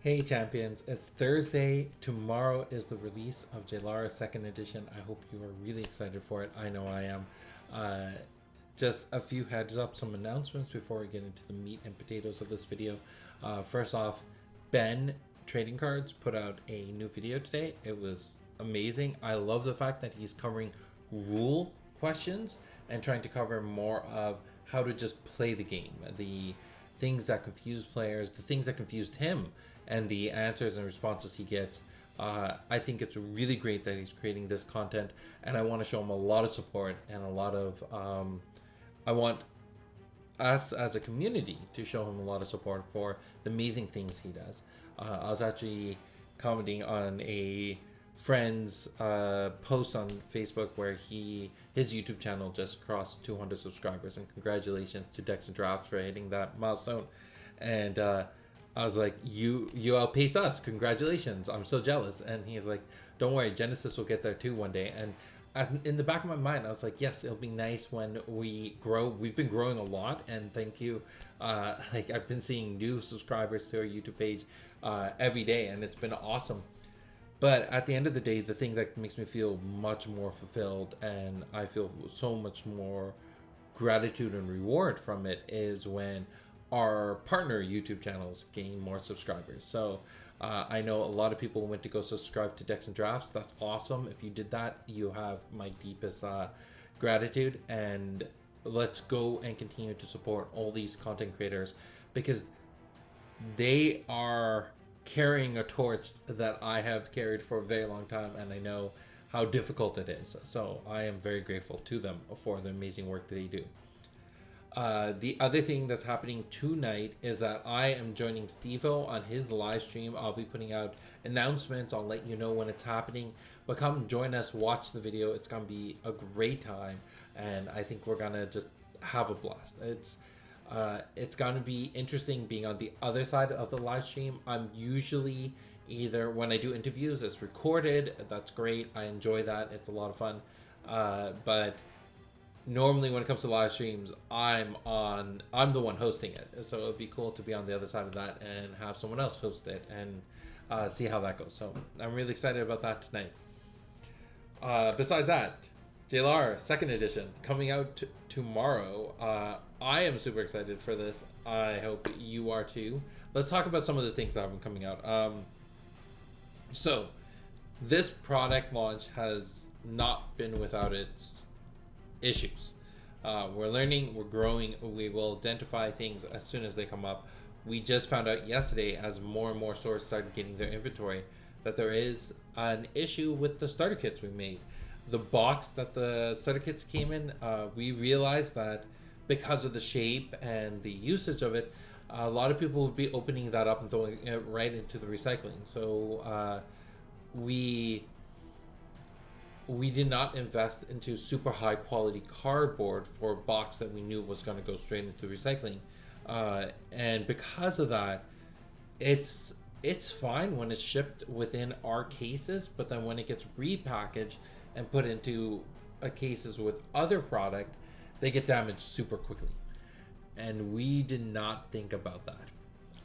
Hey champions, it's Thursday. Tomorrow is the release of Jalara 2nd edition. I hope you are really excited for it. I know I am. Just a few heads up, some announcements before we get into the meat and potatoes of this video. First off, Ben Trading Cards put out a new video today. It was amazing. I love the fact that he's covering rule questions and trying to cover more of how to just play the game. The things that confuse players, the things that confused him, and the answers and responses he gets. I think it's really great that he's creating this content, and I want to show him a lot of support and a lot of I want us as a community to show him a lot of support for the amazing things he does. I was actually commenting on a friend's post on Facebook where his YouTube channel just crossed 200 subscribers, and congratulations to Decks and Drafts for hitting that milestone. And I was like, you outpaced us, congratulations, I'm so jealous. And he's like, don't worry, Genesis will get there too one day. And in the back of my mind, I was like, yes, it'll be nice when we grow. We've been growing a lot, and thank you. Like, I've been seeing new subscribers to our YouTube page every day, and it's been awesome. But at the end of the day, the thing that makes me feel much more fulfilled, and I feel so much more gratitude and reward from it, is when our partner YouTube channels gain more subscribers. So I know a lot of people went to go subscribe to Decks and Drafts. That's awesome. If you did that, you have my deepest gratitude, and let's go and continue to support all these content creators, because they are carrying a torch that I have carried for a very long time, and I know how difficult it is. So I am very grateful to them for the amazing work that they do. The other thing that's happening tonight is that I am joining Steve-O on his live stream. I'll be putting out announcements. I'll let you know when it's happening. But come join us, watch the video. It's going to be a great time, and I think we're going to just have a blast. It's going to be interesting being on the other side of the live stream. I'm usually either, when I do interviews, it's recorded. That's great. I enjoy that. It's a lot of fun. But normally when it comes to live streams, I'm the one hosting it. So it'd be cool to be on the other side of that and have someone else host it and see how that goes. So I'm really excited about that tonight. Besides that, JLR 2nd edition coming out tomorrow. I am super excited for this. I hope you are too. Let's talk about some of the things that have been coming out. So this product launch has not been without its issues. We're learning, we're growing, we will identify things as soon as they come up. We just found out yesterday, as more and more stores started getting their inventory, that there is an issue with the starter kits we made. The box that the starter kits came in, we realized that because of the shape and the usage of it, a lot of people would be opening that up and throwing it right into the recycling. So we did not invest into super high quality cardboard for a box that we knew was going to go straight into recycling. And because of that, it's fine when it's shipped within our cases, but then when it gets repackaged and put into cases with other product, they get damaged super quickly. And we did not think about that.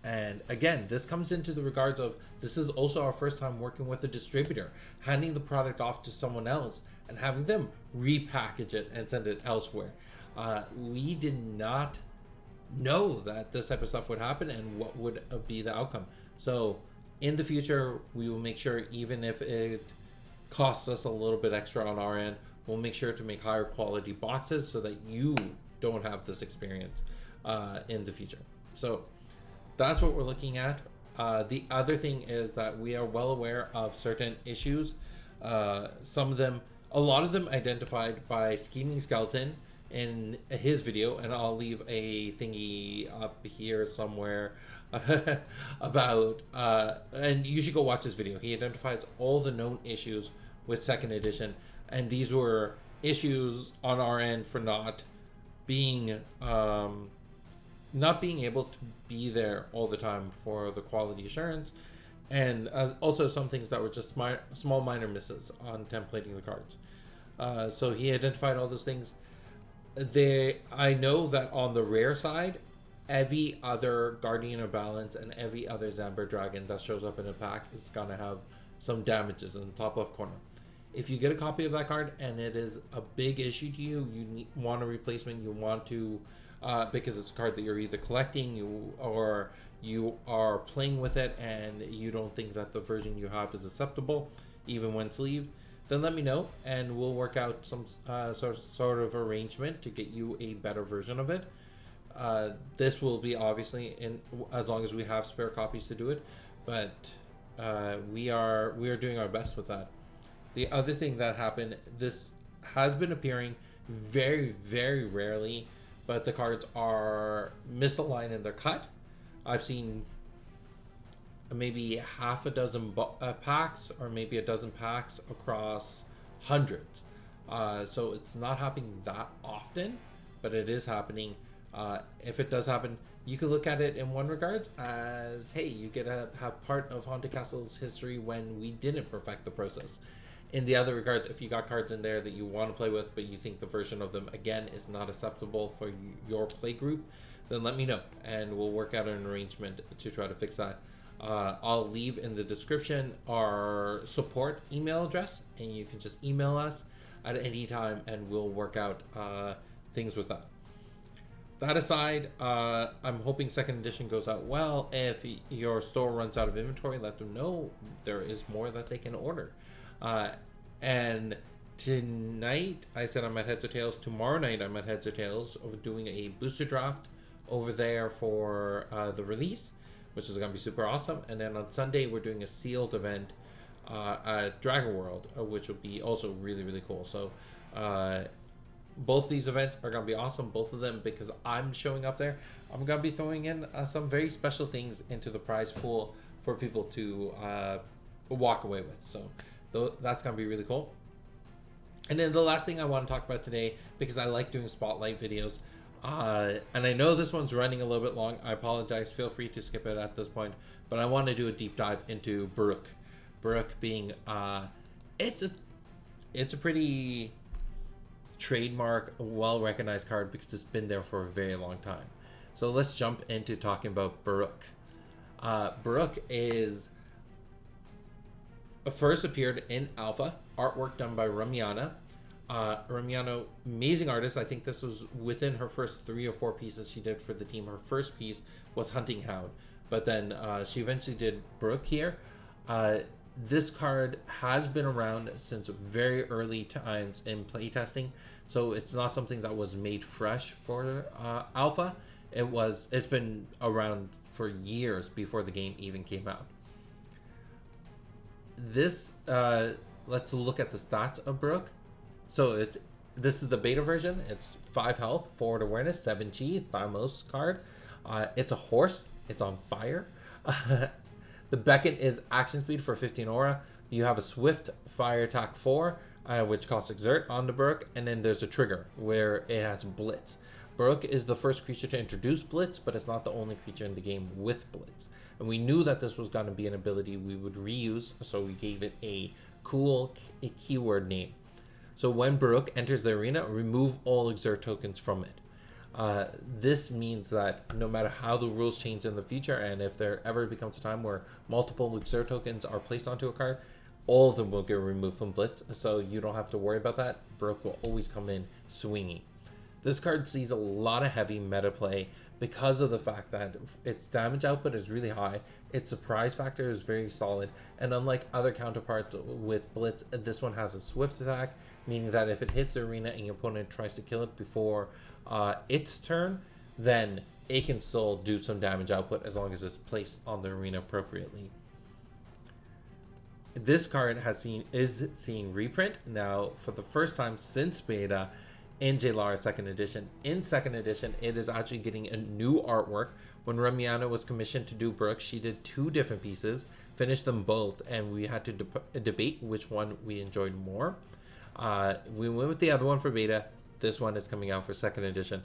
And again, this comes into the regards of, this is also our first time working with a distributor, handing the product off to someone else and having them repackage it and send it elsewhere. We did not know that this type of stuff would happen and what would be the outcome. So in the future, we will make sure, even if it costs us a little bit extra on our end, we'll make sure to make higher quality boxes so that you don't have this experience in the future. So that's what we're looking at. The other thing is that we are well aware of certain issues. Some of them, a lot of them identified by Scheming Skeleton in his video, and I'll leave a thingy up here somewhere about, and you should go watch his video. He identifies all the known issues with 2nd edition, and these were issues on our end for not being able to be there all the time for the quality assurance, and also some things that were just small minor misses on templating the cards. So he identified all those things. I know that on the rare side, every other Guardian of Balance and every other Zamber Dragon that shows up in a pack is going to have some damages in the top left corner. If you get a copy of that card and it is a big issue to you, want a replacement, you want to, because it's a card that you're either collecting or you are playing with it and you don't think that the version you have is acceptable, even when sleeved, then let me know and we'll work out some sort of arrangement to get you a better version of it. This will be obviously in as long as we have spare copies to do it, but we are doing our best with that. The other thing that happened, this has been appearing very, very rarely, but the cards are misaligned in their cut. I've seen maybe half a dozen packs or maybe a dozen packs across hundreds. So it's not happening that often, but it is happening. If it does happen, you could look at it in one regards as, hey, you get to have part of Haunted Castle's history when we didn't perfect the process. In the other regards, if you got cards in there that you want to play with, but you think the version of them, again, is not acceptable for your play group, then let me know, and we'll work out an arrangement to try to fix that. I'll leave in the description our support email address, and you can just email us at any time, and we'll work out things with that. That aside, I'm hoping second edition goes out well. If your store runs out of inventory, let them know there is more that they can order. And tonight, I said I'm at Heads or Tails. Tomorrow night, I'm at Heads or Tails of doing a booster draft over there for the release, which is going to be super awesome. And then on Sunday, we're doing a sealed event at Dragon World, which will be also really, really cool. So both these events are going to be awesome, both of them, because I'm showing up there. I'm going to be throwing in some very special things into the prize pool for people to walk away with. So that's going to be really cool. And then the last thing I want to talk about today, because I like doing spotlight videos, and I know this one's running a little bit long. I apologize. Feel free to skip it at this point. But I want to do a deep dive into Barruk. Barruk being, it's a pretty trademark, well-recognized card because it's been there for a very long time. So let's jump into talking about Barruk. Barruk is first appeared in Alpha, artwork done by Ramiana. Ramiana, amazing artist. I think this was within her first 3 or 4 pieces she did for the team. Her first piece was Hunting Hound, but then she eventually did Barruk here. This card has been around since very early times in playtesting, so it's not something that was made fresh for Alpha. It's been around for years before the game even came out. This let's look at the stats of Barruk. So this is the beta version. It's 5 health, forward awareness, 7 chi, Thymos card. It's a horse. It's on fire. The beckon is action speed for 15 aura. You have a swift fire attack 4, which costs exert on the Barruk, and then there's a trigger where it has blitz. Barruk is the first creature to introduce blitz, but it's not the only creature in the game with blitz. And we knew that this was going to be an ability we would reuse, so we gave it a cool keyword name. So when Barruk enters the arena, remove all exert tokens from it. This means that no matter how the rules change in the future, and if there ever becomes a time where multiple exert tokens are placed onto a card, all of them will get removed from blitz, so you don't have to worry about that. Barruk will always come in swinging. This card sees a lot of heavy meta play because of the fact that its damage output is really high, its surprise factor is very solid, and unlike other counterparts with blitz, this one has a swift attack, meaning that if it hits the arena and your opponent tries to kill it before its turn, then it can still do some damage output as long as it's placed on the arena appropriately. This card is seeing reprint now for the first time since beta in Jalara 2nd edition. In 2nd edition, it is actually getting a new artwork. When Ramiana was commissioned to do Barruk, she did 2 different pieces, finished them both, and we had to debate which one we enjoyed more. We went with the other one for beta. This one is coming out for 2nd edition.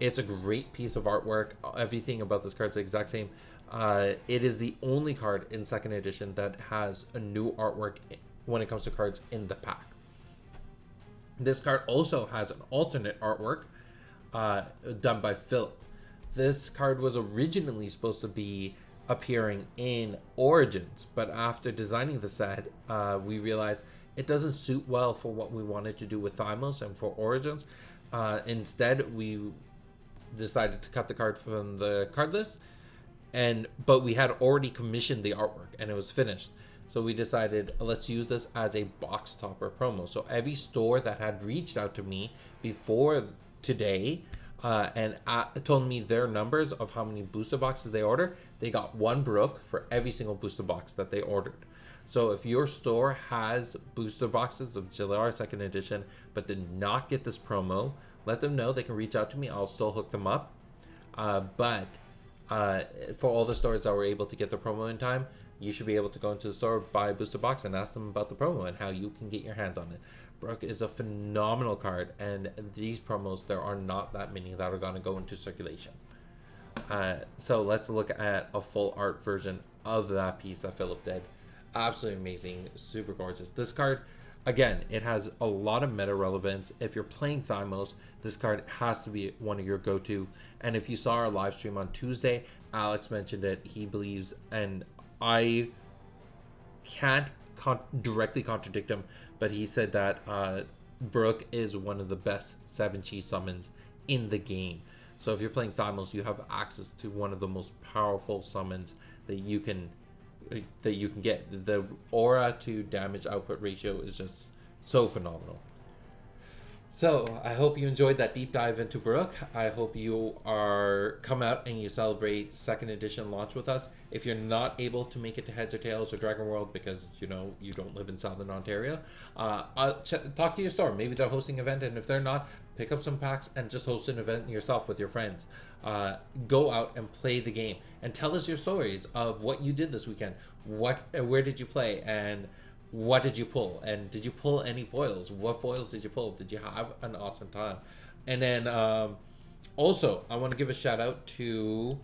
It's a great piece of artwork. Everything about this card is the exact same. It is the only card in 2nd edition that has a new artwork when it comes to cards in the pack. This card also has an alternate artwork done by Philip. This card was originally supposed to be appearing in Origins, but after designing the set, we realized it doesn't suit well for what we wanted to do with Thymos and for Origins. Instead, we decided to cut the card from the card list, but we had already commissioned the artwork and it was finished. So we decided, let's use this as a box topper promo. So every store that had reached out to me before today and told me their numbers of how many booster boxes they ordered, they got one Barruk for every single booster box that they ordered. So if your store has booster boxes of Jalaira 2nd Edition but did not get this promo, let them know. They can reach out to me. I'll still hook them up. But for all the stores that were able to get the promo in time, you should be able to go into the store, buy a booster box, and ask them about the promo and how you can get your hands on it. Barruk is a phenomenal card, and these promos, there are not that many that are going to go into circulation. So let's look at a full art version of that piece that Philip did. Absolutely amazing, super gorgeous. This card, again, it has a lot of meta relevance. If you're playing Thymos, this card has to be one of your go-to. And if you saw our live stream on Tuesday, Alex mentioned it. He believes, and I can't directly contradict him, but he said that Barruk is one of the best 7-chi summons in the game. So if you're playing Thymos, you have access to one of the most powerful summons that you can get. The aura to damage output ratio is just so phenomenal. So I hope you enjoyed that deep dive into Barruk. I hope you come out and you celebrate 2nd edition launch with us. If you're not able to make it to Heads or Tails or Dragon World because you don't live in Southern Ontario, talk to your store. Maybe they're hosting an event, and if they're not, pick up some packs and just host an event yourself with your friends. Go out and play the game and tell us your stories of what you did this weekend. Where did you play, and what did you pull? And did you pull any foils? What foils did you pull? Did you have an awesome time? And then also, I want to give a shout out to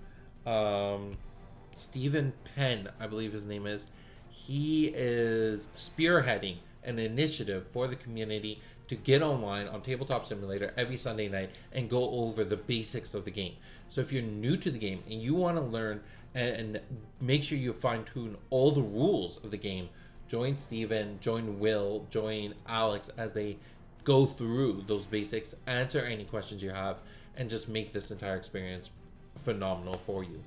Stephen Penn, I believe his name is. He is spearheading an initiative for the community to get online on Tabletop Simulator every Sunday night and go over the basics of the game. So if you're new to the game and you want to learn and make sure you fine-tune all the rules of the game, join Steven, join Will, join Alex as they go through those basics, answer any questions you have, and just make this entire experience phenomenal for you.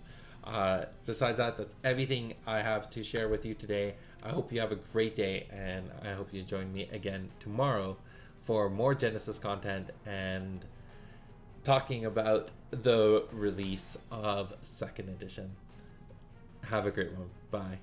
Besides that, that's everything I have to share with you today. I hope you have a great day, and I hope you join me again tomorrow for more Genesis content and talking about the release of 2nd edition. Have a great one. Bye.